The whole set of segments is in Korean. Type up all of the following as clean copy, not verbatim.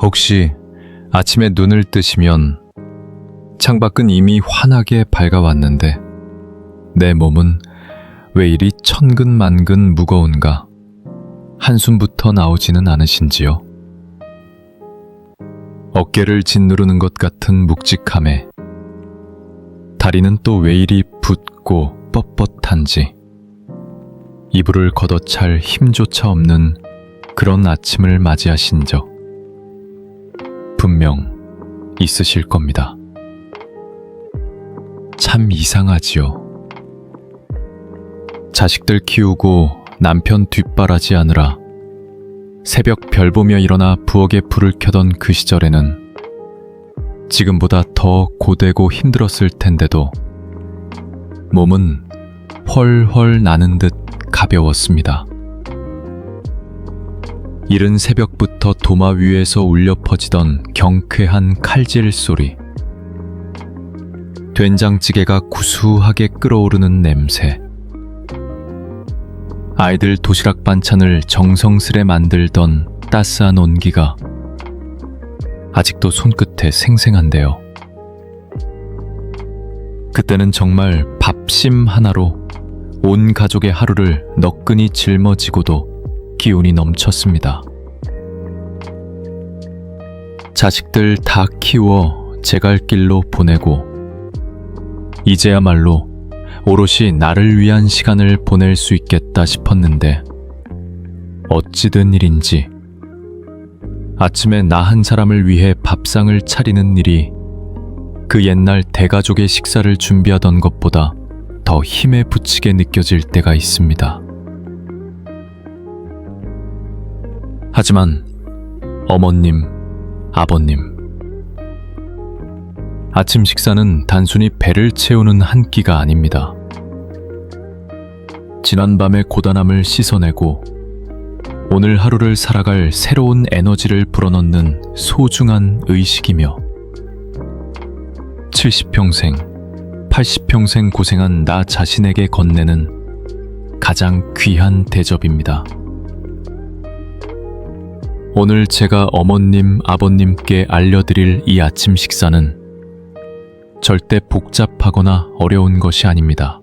혹시 아침에 눈을 뜨시면 창밖은 이미 환하게 밝아왔는데 내 몸은 왜 이리 천근만근 무거운가 한숨부터 나오지는 않으신지요? 어깨를 짓누르는 것 같은 묵직함에 다리는 또 왜 이리 붓고 뻣뻣한지 이불을 걷어찰 힘조차 없는 그런 아침을 맞이하신 적 분명 있으실 겁니다. 참 이상하지요. 자식들 키우고 남편 뒷바라지 하느라 새벽 별 보며 일어나 부엌에 불을 켜던 그 시절에는 지금보다 더 고되고 힘들었을 텐데도 몸은 헐헐 나는 듯 가벼웠습니다. 이른 새벽부터 도마 위에서 울려 퍼지던 경쾌한 칼질 소리, 된장찌개가 구수하게 끓어오르는 냄새, 아이들 도시락 반찬을 정성스레 만들던 따스한 온기가 아직도 손끝에 생생한데요. 그때는 정말 밥심 하나로 온 가족의 하루를 너끈히 짊어지고도 기운이 넘쳤습니다. 자식들 다 키워 제 갈 길로 보내고 이제야말로 오롯이 나를 위한 시간을 보낼 수 있겠다 싶었는데 어찌 된 일인지 아침에 나 한 사람을 위해 밥상을 차리는 일이 그 옛날 대가족의 식사를 준비하던 것보다 더 힘에 부치게 느껴질 때가 있습니다. 하지만 어머님, 아버님, 아침 식사는 단순히 배를 채우는 한 끼가 아닙니다. 지난밤의 고단함을 씻어내고 오늘 하루를 살아갈 새로운 에너지를 불어넣는 소중한 의식이며 70평생, 80평생 고생한 나 자신에게 건네는 가장 귀한 대접입니다. 오늘 제가 어머님, 아버님께 알려드릴 이 아침 식사는 절대 복잡하거나 어려운 것이 아닙니다.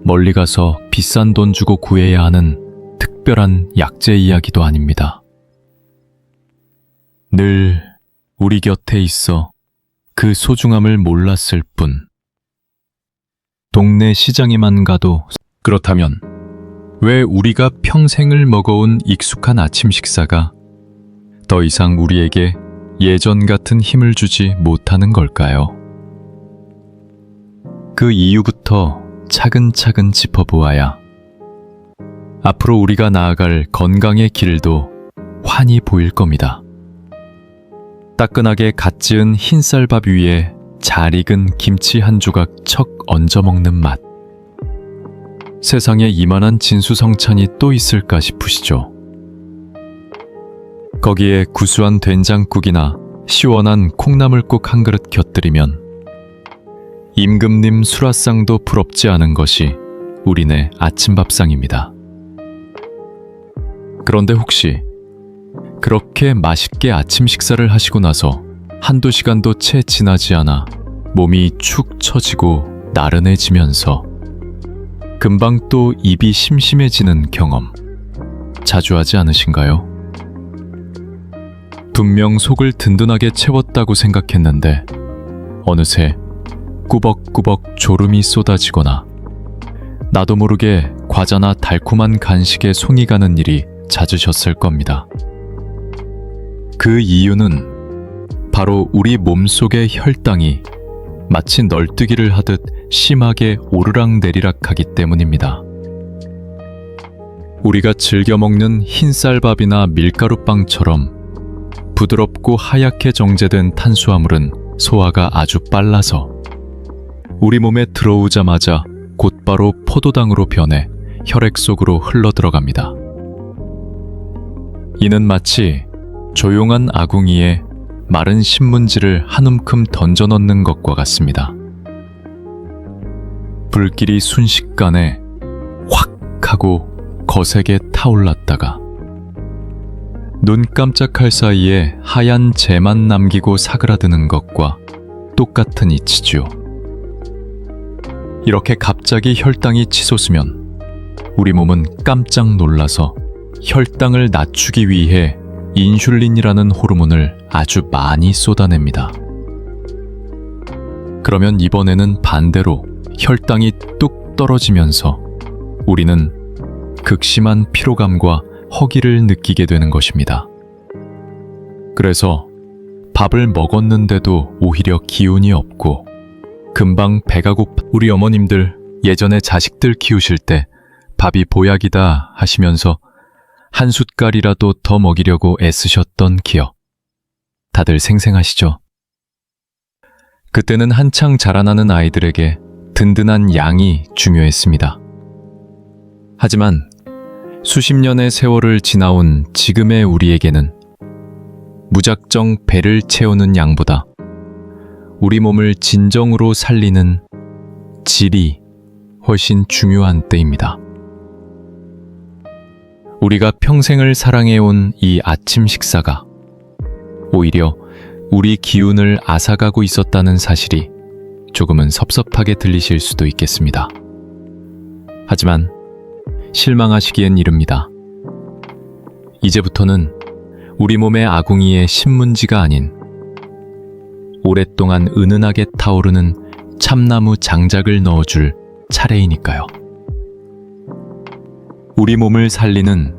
멀리 가서 비싼 돈 주고 구해야 하는 특별한 약재 이야기도 아닙니다. 늘 우리 곁에 있어 그 소중함을 몰랐을 뿐. 동네 시장에만 가도 그렇다면 왜 우리가 평생을 먹어온 익숙한 아침 식사가 더 이상 우리에게 예전 같은 힘을 주지 못하는 걸까요? 그 이유부터 차근차근 짚어보아야 앞으로 우리가 나아갈 건강의 길도 환히 보일 겁니다. 따끈하게 갓 지은 흰쌀밥 위에 잘 익은 김치 한 조각 척 얹어 먹는 맛. 세상에 이만한 진수성찬이 또 있을까 싶으시죠? 거기에 구수한 된장국이나 시원한 콩나물국 한 그릇 곁들이면 임금님 수라상도 부럽지 않은 것이 우리네 아침밥상입니다. 그런데 혹시 그렇게 맛있게 아침 식사를 하시고 나서 한두 시간도 채 지나지 않아 몸이 축 처지고 나른해지면서 금방 또 입이 심심해지는 경험 자주 하지 않으신가요? 분명 속을 든든하게 채웠다고 생각했는데 어느새 꾸벅꾸벅 졸음이 쏟아지거나 나도 모르게 과자나 달콤한 간식에 손이 가는 일이 잦으셨을 겁니다. 그 이유는 바로 우리 몸속의 혈당이 마치 널뛰기를 하듯 심하게 오르락내리락 하기 때문입니다. 우리가 즐겨 먹는 흰쌀밥이나 밀가루빵처럼 부드럽고 하얗게 정제된 탄수화물은 소화가 아주 빨라서 우리 몸에 들어오자마자 곧바로 포도당으로 변해 혈액 속으로 흘러들어갑니다. 이는 마치 조용한 아궁이에 마른 신문지를 한 움큼 던져 넣는 것과 같습니다. 불길이 순식간에 확 하고 거세게 타올랐다가 눈 깜짝할 사이에 하얀 재만 남기고 사그라드는 것과 똑같은 이치지요. 이렇게 갑자기 혈당이 치솟으면 우리 몸은 깜짝 놀라서 혈당을 낮추기 위해 인슐린이라는 호르몬을 아주 많이 쏟아냅니다. 그러면 이번에는 반대로 혈당이 뚝 떨어지면서 우리는 극심한 피로감과 허기를 느끼게 되는 것입니다. 그래서 밥을 먹었는데도 오히려 기운이 없고 금방 배가 고파. 우리 어머님들 예전에 자식들 키우실 때 밥이 보약이다 하시면서 한 숟갈이라도 더 먹이려고 애쓰셨던 기억. 다들 생생하시죠? 그때는 한창 자라나는 아이들에게 든든한 양이 중요했습니다. 하지만 수십 년의 세월을 지나온 지금의 우리에게는 무작정 배를 채우는 양보다 우리 몸을 진정으로 살리는 질이 훨씬 중요한 때입니다. 우리가 평생을 사랑해온 이 아침 식사가 오히려 우리 기운을 앗아가고 있었다는 사실이 조금은 섭섭하게 들리실 수도 있겠습니다. 하지만 실망하시기엔 이릅니다. 이제부터는 우리 몸의 아궁이에 신문지가 아닌 오랫동안 은은하게 타오르는 참나무 장작을 넣어줄 차례이니까요. 우리 몸을 살리는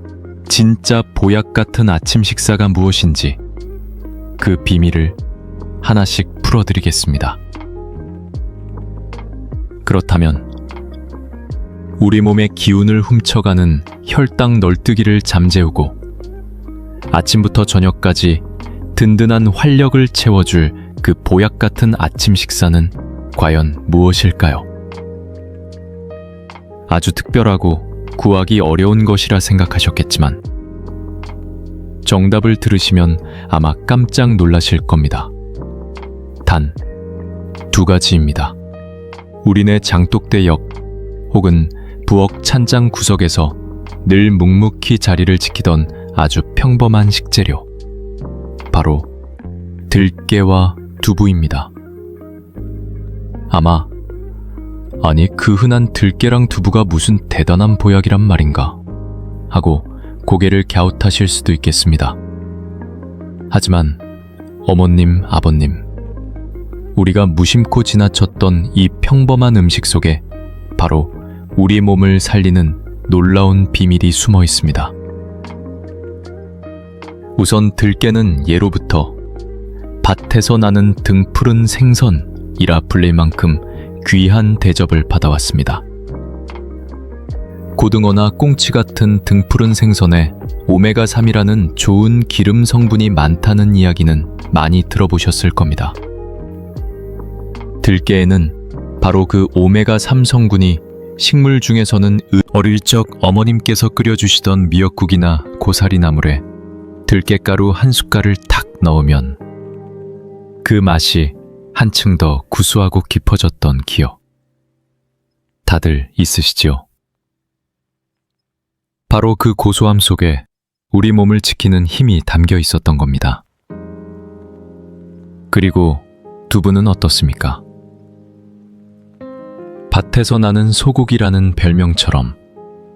진짜 보약 같은 아침 식사가 무엇인지 그 비밀을 하나씩 풀어드리겠습니다. 그렇다면 우리 몸의 기운을 훔쳐가는 혈당 널뛰기를 잠재우고 아침부터 저녁까지 든든한 활력을 채워줄 그 보약 같은 아침 식사는 과연 무엇일까요? 아주 특별하고 구하기 어려운 것이라 생각하셨겠지만 정답을 들으시면 아마 깜짝 놀라실 겁니다. 단 2가지입니다. 우리네 장독대역 혹은 부엌 찬장 구석에서 늘 묵묵히 자리를 지키던 아주 평범한 식재료. 바로 들깨와 두부입니다. 아니 그 흔한 들깨랑 두부가 무슨 대단한 보약이란 말인가 하고 고개를 갸웃하실 수도 있겠습니다. 하지만 어머님, 아버님, 우리가 무심코 지나쳤던 이 평범한 음식 속에 바로 우리 몸을 살리는 놀라운 비밀이 숨어 있습니다. 우선 들깨는 예로부터 밭에서 나는 등푸른 생선이라 불릴 만큼 귀한 대접을 받아왔습니다. 고등어나 꽁치 같은 등푸른 생선에 오메가3이라는 좋은 기름 성분이 많다는 이야기는 많이 들어보셨을 겁니다. 들깨에는 바로 그 오메가3 성분이 식물 중에서는 어릴 적 어머님께서 끓여주시던 미역국이나 고사리 나물에 들깨가루 한 숟갈을 탁 넣으면 그 맛이 한층 더 구수하고 깊어졌던 기억. 다들 있으시지요? 바로 그 고소함 속에 우리 몸을 지키는 힘이 담겨 있었던 겁니다. 그리고 두부는 어떻습니까? 밭에서 나는 소고기라는 별명처럼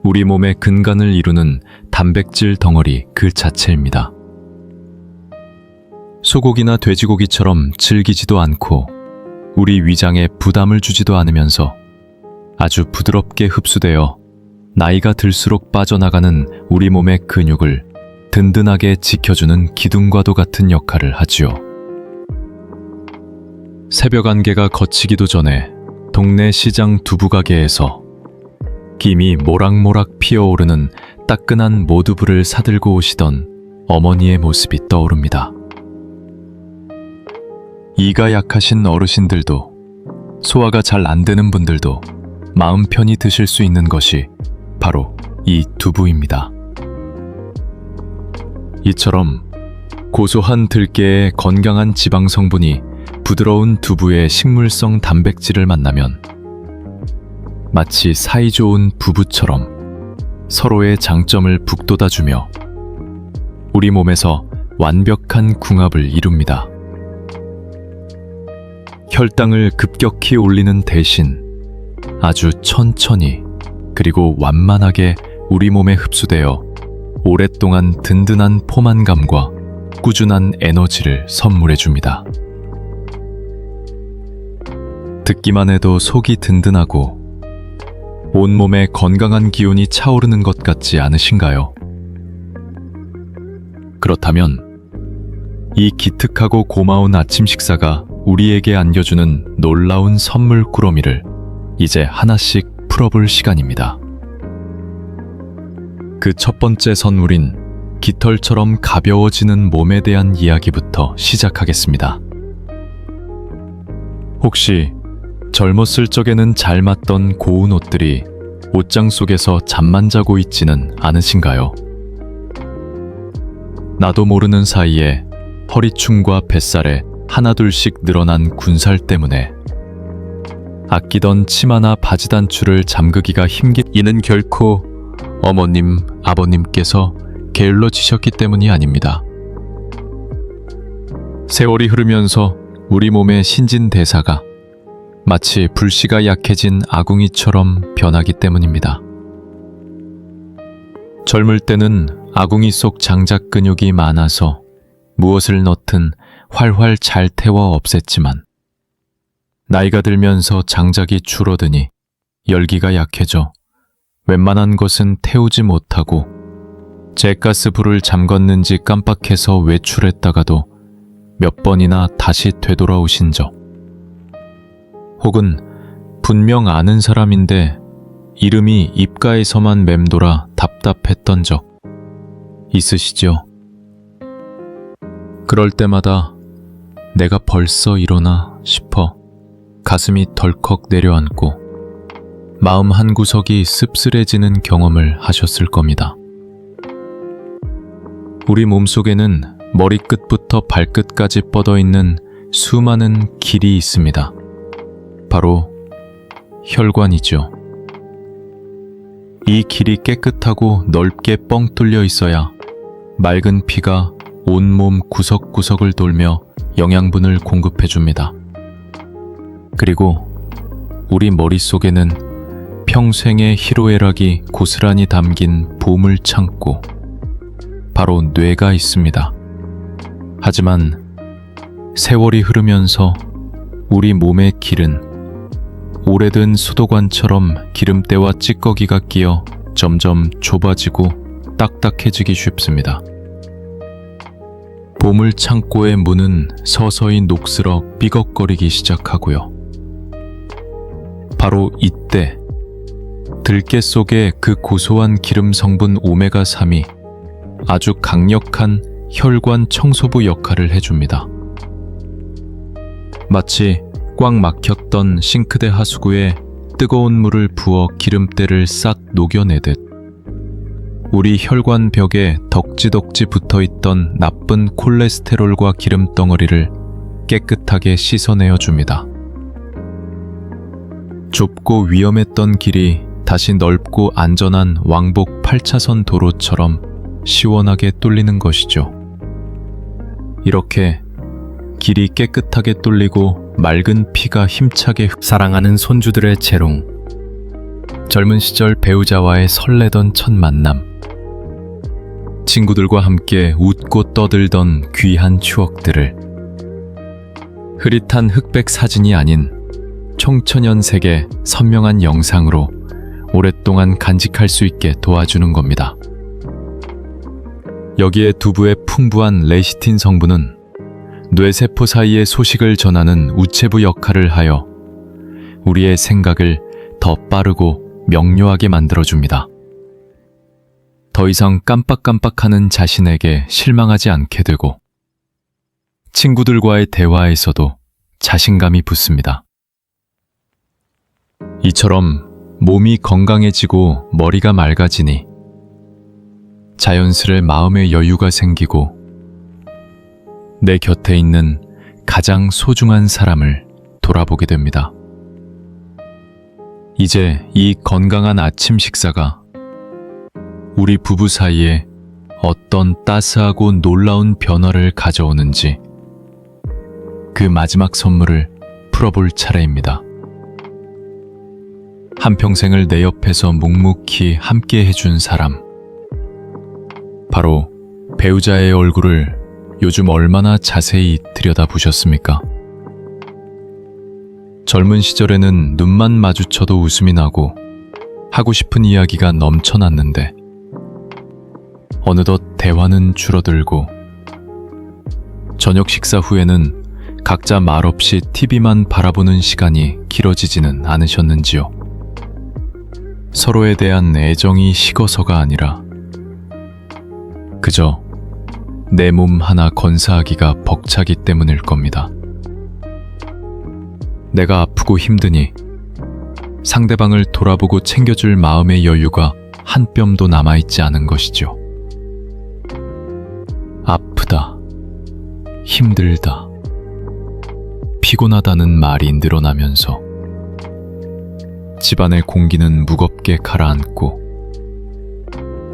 우리 몸의 근간을 이루는 단백질 덩어리 그 자체입니다. 소고기나 돼지고기처럼 질기지도 않고 우리 위장에 부담을 주지도 않으면서 아주 부드럽게 흡수되어 나이가 들수록 빠져나가는 우리 몸의 근육을 든든하게 지켜주는 기둥과도 같은 역할을 하지요. 새벽 안개가 걷히기도 전에 동네 시장 두부가게에서 김이 모락모락 피어오르는 따끈한 모두부를 사들고 오시던 어머니의 모습이 떠오릅니다. 이가 약하신 어르신들도 소화가 잘 안 되는 분들도 마음 편히 드실 수 있는 것이 바로 이 두부입니다. 이처럼 고소한 들깨의 건강한 지방 성분이 부드러운 두부의 식물성 단백질을 만나면 마치 사이좋은 부부처럼 서로의 장점을 북돋아주며 우리 몸에서 완벽한 궁합을 이룹니다. 혈당을 급격히 올리는 대신 아주 천천히 그리고 완만하게 우리 몸에 흡수되어 오랫동안 든든한 포만감과 꾸준한 에너지를 선물해 줍니다. 듣기만 해도 속이 든든하고 온몸에 건강한 기운이 차오르는 것 같지 않으신가요? 그렇다면 이 기특하고 고마운 아침 식사가 우리에게 안겨주는 놀라운 선물 꾸러미를 이제 하나씩 풀어볼 시간입니다. 그 첫 번째 선물인 깃털처럼 가벼워지는 몸에 대한 이야기부터 시작하겠습니다. 혹시 젊었을 적에는 잘 맞던 고운 옷들이 옷장 속에서 잠만 자고 있지는 않으신가요? 나도 모르는 사이에 허리춤과 뱃살에 하나둘씩 늘어난 군살 때문에 아끼던 치마나 바지 단추를 잠그기가 이는 결코 어머님, 아버님께서 게을러지셨기 때문이 아닙니다. 세월이 흐르면서 우리 몸의 신진대사가 마치 불씨가 약해진 아궁이처럼 변하기 때문입니다. 젊을 때는 아궁이 속 장작 근육이 많아서 무엇을 넣든 활활 잘 태워 없앴지만 나이가 들면서 장작이 줄어드니 열기가 약해져 웬만한 것은 태우지 못하고 잿가스 불을 잠궜는지 깜빡해서 외출했다가도 몇 번이나 다시 되돌아오신 적, 혹은 분명 아는 사람인데 이름이 입가에서만 맴돌아 답답했던 적 있으시죠? 그럴 때마다 내가 벌써 이러나 싶어 가슴이 덜컥 내려앉고 마음 한구석이 씁쓸해지는 경험을 하셨을 겁니다. 우리 몸속에는 머리끝부터 발끝까지 뻗어있는 수많은 길이 있습니다. 바로 혈관이죠. 이 길이 깨끗하고 넓게 뻥 뚫려 있어야 맑은 피가 온몸 구석구석을 돌며 영양분을 공급해줍니다. 그리고 우리 머릿속에는 평생의 희로애락이 고스란히 담긴 보물 창고, 바로 뇌가 있습니다. 하지만 세월이 흐르면서 우리 몸의 길은 오래된 수도관처럼 기름때와 찌꺼기가 끼어 점점 좁아지고 딱딱해지기 쉽습니다. 보물 창고의 문은 서서히 녹슬어 삐걱거리기 시작하고요. 바로 이때 들깨 속의 그 고소한 기름 성분 오메가3이 아주 강력한 혈관 청소부 역할을 해줍니다. 마치 꽉 막혔던 싱크대 하수구에 뜨거운 물을 부어 기름때를 싹 녹여내듯 우리 혈관 벽에 덕지덕지 붙어있던 나쁜 콜레스테롤과 기름 덩어리를 깨끗하게 씻어내어 줍니다. 좁고 위험했던 길이 다시 넓고 안전한 왕복 8차선 도로처럼 시원하게 뚫리는 것이죠. 이렇게 길이 깨끗하게 뚫리고 맑은 피가 힘차게 사랑하는 손주들의 재롱, 젊은 시절 배우자와의 설레던 첫 만남, 친구들과 함께 웃고 떠들던 귀한 추억들을 흐릿한 흑백 사진이 아닌 청천연색의 선명한 영상으로 오랫동안 간직할 수 있게 도와주는 겁니다. 여기에 두부의 풍부한 레시틴 성분은 뇌세포 사이의 소식을 전하는 우체부 역할을 하여 우리의 생각을 더 빠르고 명료하게 만들어줍니다. 더 이상 깜빡깜빡하는 자신에게 실망하지 않게 되고 친구들과의 대화에서도 자신감이 붙습니다. 이처럼 몸이 건강해지고 머리가 맑아지니 자연스레 마음의 여유가 생기고 내 곁에 있는 가장 소중한 사람을 돌아보게 됩니다. 이제 이 건강한 아침 식사가 우리 부부 사이에 어떤 따스하고 놀라운 변화를 가져오는지 그 마지막 선물을 풀어볼 차례입니다. 한평생을 내 옆에서 묵묵히 함께 해준 사람. 바로 배우자의 얼굴을 요즘 얼마나 자세히 들여다보셨습니까? 젊은 시절에는 눈만 마주쳐도 웃음이 나고 하고 싶은 이야기가 넘쳐났는데 어느덧 대화는 줄어들고 저녁 식사 후에는 각자 말없이 TV만 바라보는 시간이 길어지지는 않으셨는지요? 서로에 대한 애정이 식어서가 아니라 그저 내 몸 하나 건사하기가 벅차기 때문일 겁니다. 내가 아프고 힘드니 상대방을 돌아보고 챙겨줄 마음의 여유가 한 뼘도 남아있지 않은 것이죠. 아프다, 힘들다, 피곤하다는 말이 늘어나면서 집안의 공기는 무겁게 가라앉고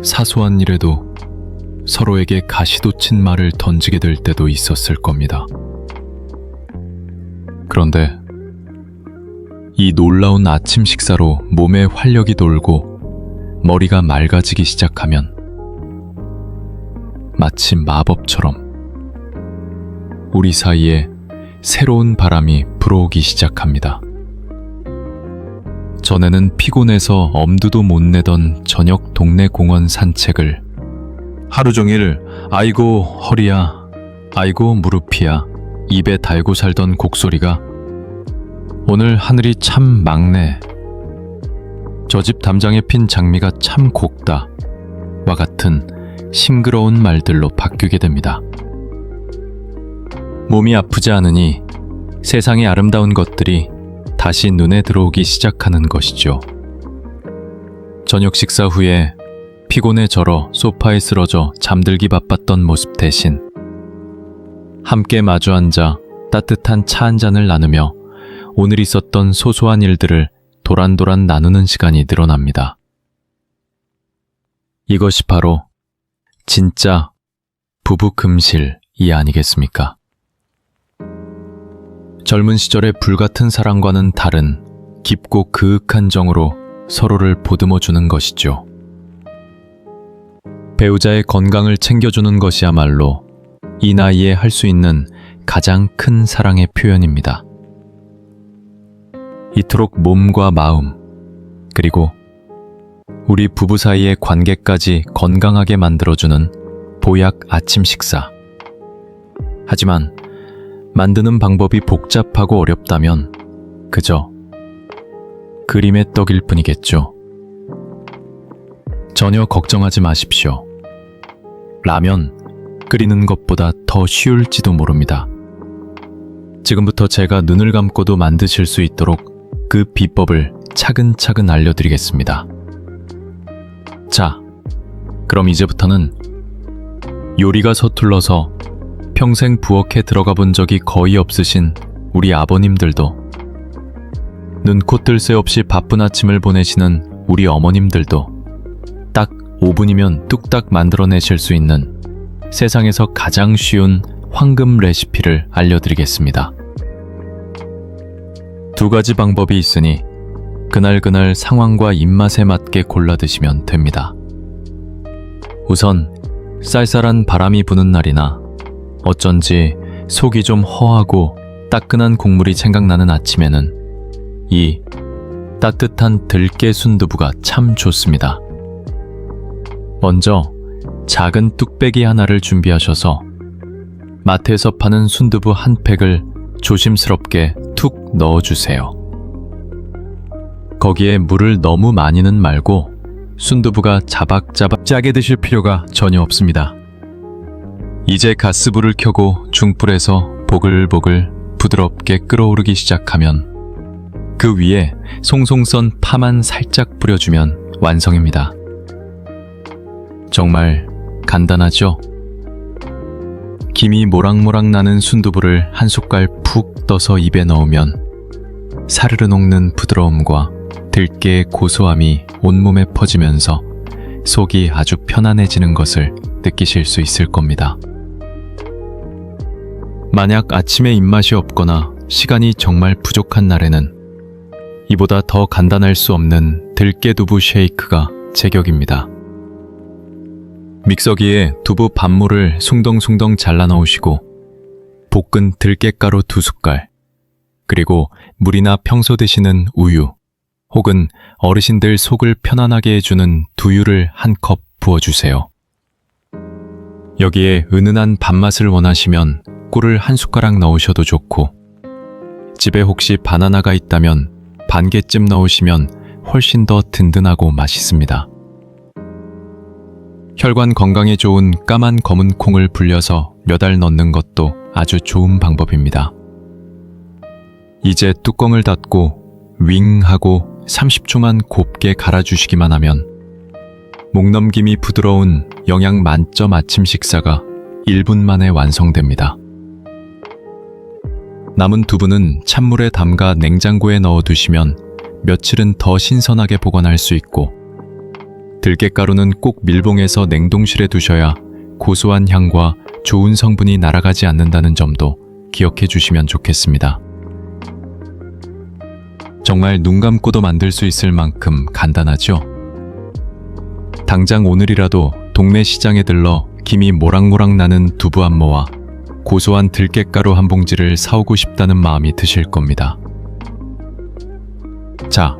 사소한 일에도 서로에게 가시돋친 말을 던지게 될 때도 있었을 겁니다. 그런데 이 놀라운 아침 식사로 몸에 활력이 돌고 머리가 맑아지기 시작하면 마치 마법처럼 우리 사이에 새로운 바람이 불어오기 시작합니다. 전에는 피곤해서 엄두도 못 내던 저녁 동네 공원 산책을 하루 종일 아이고 허리야, 아이고 무릎이야 입에 달고 살던 곡소리가 오늘 하늘이 참 맑네, 저 집 담장에 핀 장미가 참 곱다 와 같은 싱그러운 말들로 바뀌게 됩니다. 몸이 아프지 않으니 세상의 아름다운 것들이 다시 눈에 들어오기 시작하는 것이죠. 저녁 식사 후에 피곤에 절어 소파에 쓰러져 잠들기 바빴던 모습 대신 함께 마주 앉아 따뜻한 차 한 잔을 나누며 오늘 있었던 소소한 일들을 도란도란 나누는 시간이 늘어납니다. 이것이 바로 진짜 부부 금실이 아니겠습니까? 젊은 시절의 불같은 사랑과는 다른 깊고 그윽한 정으로 서로를 보듬어주는 것이죠. 배우자의 건강을 챙겨주는 것이야말로 이 나이에 할 수 있는 가장 큰 사랑의 표현입니다. 이토록 몸과 마음, 그리고 우리 부부 사이의 관계까지 건강하게 만들어주는 보약 아침 식사. 하지만 만드는 방법이 복잡하고 어렵다면 그저 그림의 떡일 뿐이겠죠. 전혀 걱정하지 마십시오. 라면 끓이는 것보다 더 쉬울지도 모릅니다. 지금부터 제가 눈을 감고도 만드실 수 있도록 그 비법을 차근차근 알려드리겠습니다. 자, 그럼 이제부터는 요리가 서툴러서 평생 부엌에 들어가 본 적이 거의 없으신 우리 아버님들도, 눈코 뜰 새 없이 바쁜 아침을 보내시는 우리 어머님들도 딱 5분이면 뚝딱 만들어내실 수 있는 세상에서 가장 쉬운 황금 레시피를 알려드리겠습니다. 두 가지 방법이 있으니 그날그날 상황과 입맛에 맞게 골라 드시면 됩니다. 우선 쌀쌀한 바람이 부는 날이나 어쩐지 속이 좀 허하고 따끈한 국물이 생각나는 아침에는 이 따뜻한 들깨 순두부가 참 좋습니다. 먼저 작은 뚝배기 하나를 준비하셔서 마트에서 파는 순두부 한 팩을 조심스럽게 툭 넣어주세요. 거기에 물을 너무 많이는 말고 순두부가 자박자박 짜게 드실 필요가 전혀 없습니다. 이제 가스불을 켜고 중불에서 보글보글 부드럽게 끓어오르기 시작하면 그 위에 송송 썬 파만 살짝 뿌려주면 완성입니다. 정말 간단하죠? 김이 모락모락 나는 순두부를 한 숟갈 푹 떠서 입에 넣으면 사르르 녹는 부드러움과 들깨의 고소함이 온몸에 퍼지면서 속이 아주 편안해지는 것을 느끼실 수 있을 겁니다. 만약 아침에 입맛이 없거나 시간이 정말 부족한 날에는 이보다 더 간단할 수 없는 들깨두부 쉐이크가 제격입니다. 믹서기에 두부 반모를 숭덩숭덩 잘라 넣으시고 볶은 들깨가루 2숟갈, 그리고 물이나 평소 드시는 우유 혹은 어르신들 속을 편안하게 해주는 두유를 1컵 부어주세요. 여기에 은은한 밥맛을 원하시면 꿀을 1숟가락 넣으셔도 좋고, 집에 혹시 바나나가 있다면 반 개쯤 넣으시면 훨씬 더 든든하고 맛있습니다. 혈관 건강에 좋은 까만 검은 콩을 불려서 몇 알 넣는 것도 아주 좋은 방법입니다. 이제 뚜껑을 닫고 윙 하고 30초만 곱게 갈아주시기만 하면 목넘김이 부드러운 영양 만점 아침 식사가 1분 만에 완성됩니다. 남은 두부는 찬물에 담가 냉장고에 넣어두시면 며칠은 더 신선하게 보관할 수 있고, 들깨가루는 꼭 밀봉해서 냉동실에 두셔야 고소한 향과 좋은 성분이 날아가지 않는다는 점도 기억해 주시면 좋겠습니다. 정말 눈 감고도 만들 수 있을 만큼 간단하죠? 당장 오늘이라도 동네 시장에 들러 김이 모락모락 나는 두부 한 모와 고소한 들깨가루 한 봉지를 사오고 싶다는 마음이 드실 겁니다. 자,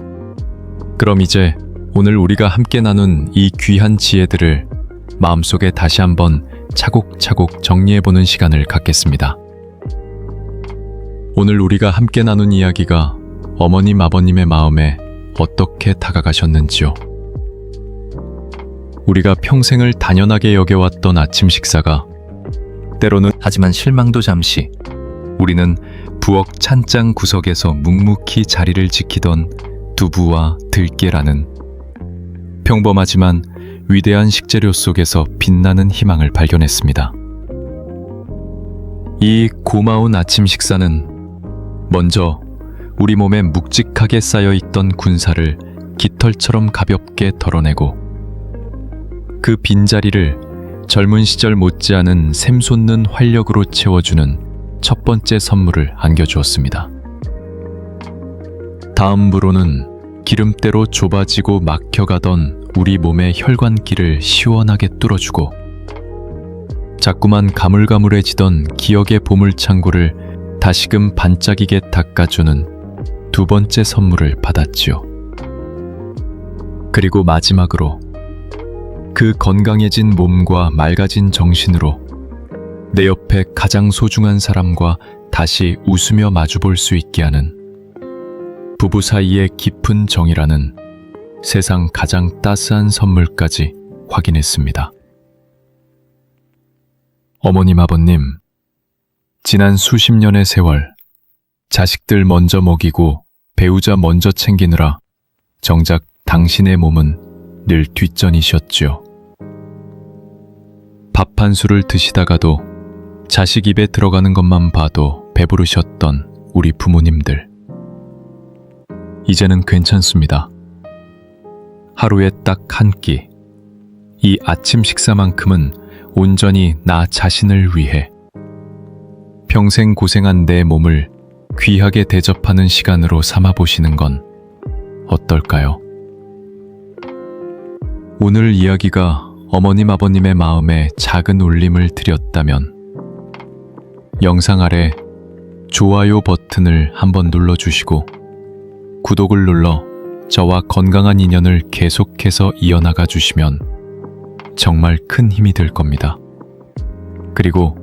그럼 이제 오늘 우리가 함께 나눈 이 귀한 지혜들을 마음속에 다시 한번 차곡차곡 정리해보는 시간을 갖겠습니다. 오늘 우리가 함께 나눈 이야기가 어머님, 아버님의 마음에 어떻게 다가가셨는지요? 우리가 평생을 당연하게 여겨왔던 아침 식사가 때로는, 하지만 실망도 잠시, 우리는 부엌 찬장 구석에서 묵묵히 자리를 지키던 두부와 들깨라는 평범하지만 위대한 식재료 속에서 빛나는 희망을 발견했습니다. 이 고마운 아침 식사는 먼저 우리 몸에 묵직하게 쌓여있던 군살을 깃털처럼 가볍게 덜어내고, 그 빈자리를 젊은 시절 못지않은 샘솟는 활력으로 채워주는 첫 번째 선물을 안겨주었습니다. 다음으로는 기름때로 좁아지고 막혀가던 우리 몸의 혈관길을 시원하게 뚫어주고, 자꾸만 가물가물해지던 기억의 보물창고를 다시금 반짝이게 닦아주는 두 번째 선물을 받았지요. 그리고 마지막으로 그 건강해진 몸과 맑아진 정신으로 내 옆에 가장 소중한 사람과 다시 웃으며 마주볼 수 있게 하는 부부 사이의 깊은 정이라는 세상 가장 따스한 선물까지 확인했습니다. 어머님, 아버님, 지난 수십 년의 세월, 자식들 먼저 먹이고 배우자 먼저 챙기느라 정작 당신의 몸은 늘 뒷전이셨지요. 밥 한 술을 드시다가도 자식 입에 들어가는 것만 봐도 배부르셨던 우리 부모님들. 이제는 괜찮습니다. 하루에 딱 한 끼, 이 아침 식사만큼은 온전히 나 자신을 위해, 평생 고생한 내 몸을 귀하게 대접하는 시간으로 삼아보시는 건 어떨까요? 오늘 이야기가 어머님, 아버님의 마음에 작은 울림을 드렸다면 영상 아래 좋아요 버튼을 한번 눌러주시고 구독을 눌러 저와 건강한 인연을 계속해서 이어나가 주시면 정말 큰 힘이 될 겁니다. 그리고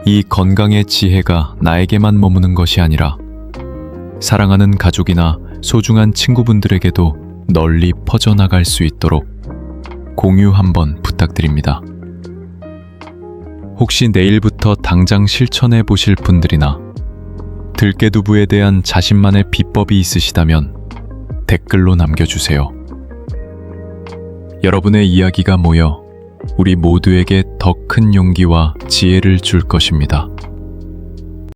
이 건강의 지혜가 나에게만 머무는 것이 아니라 사랑하는 가족이나 소중한 친구분들에게도 널리 퍼져나갈 수 있도록 공유 한번 부탁드립니다. 혹시 내일부터 당장 실천해 보실 분들이나 들깨두부에 대한 자신만의 비법이 있으시다면 댓글로 남겨주세요. 여러분의 이야기가 모여 우리 모두에게 더 큰 용기와 지혜를 줄 것입니다.